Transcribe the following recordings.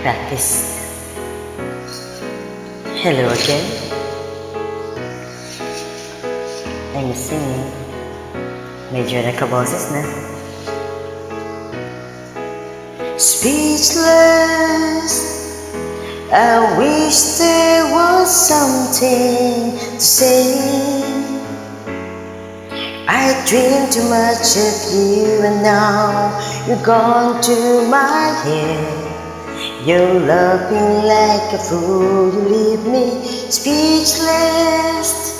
practice. Hello again. I'm singing. Medyo nakaboses na. Speechless, I wish there was something to say. I dreamed too much of you and now you're gone to my head. You're laughing like a fool, you leave me speechless.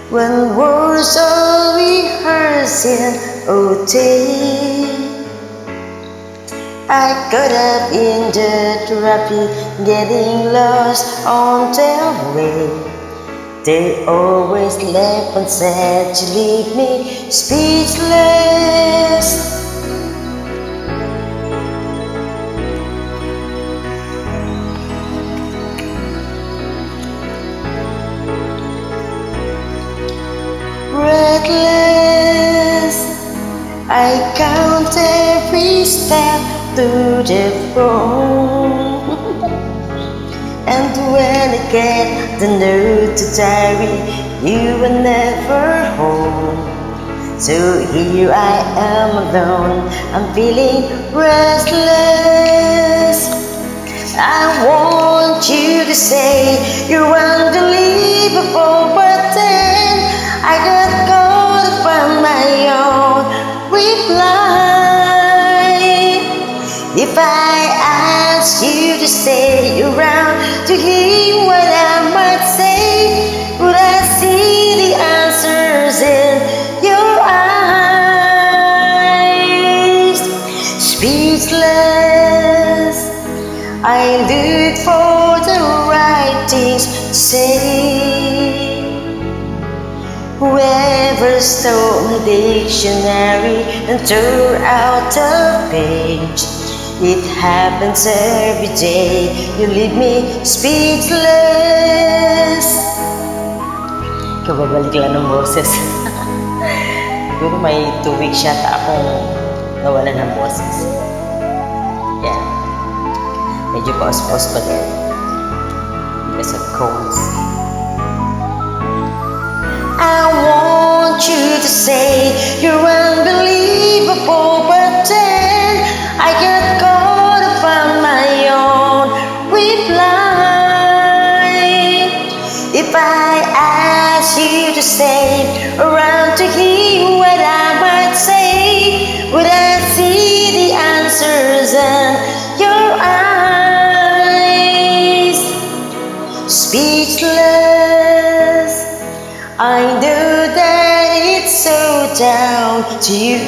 When words are rehearsing OT, I got up in the traffic, getting lost on their way. They always laugh and said you leave me speechless. Breathless, I count every step to the throne. And when I get the note to diary, you were never home. So here I am alone, I'm feeling restless. I want you to say you're unbelievable, but then I got caught up on my own reply. If I ask you to stay around to hear what I might say, would I see the answers in your eyes? Speechless, I look for the right things to say. Whoever stole my dictionary and tore out the page, it happens every day, you leave me speechless. Kababalik lang ng boses. Siguro may 2 weeks yata akong nawala ng boses. Yeah. Medyo pause-pause pa din because of colds. I want you to say you're unbelievable, but then I get caught up on my own reply. If I ask you to stay around to hear what I might say, would I see the answers in your eyes? Speechless, I know that it's so down to you.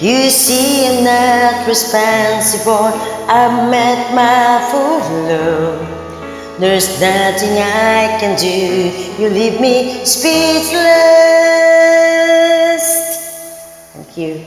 You see I'm not responsible, I met my full love. There's nothing I can do, you leave me speechless. Thank you.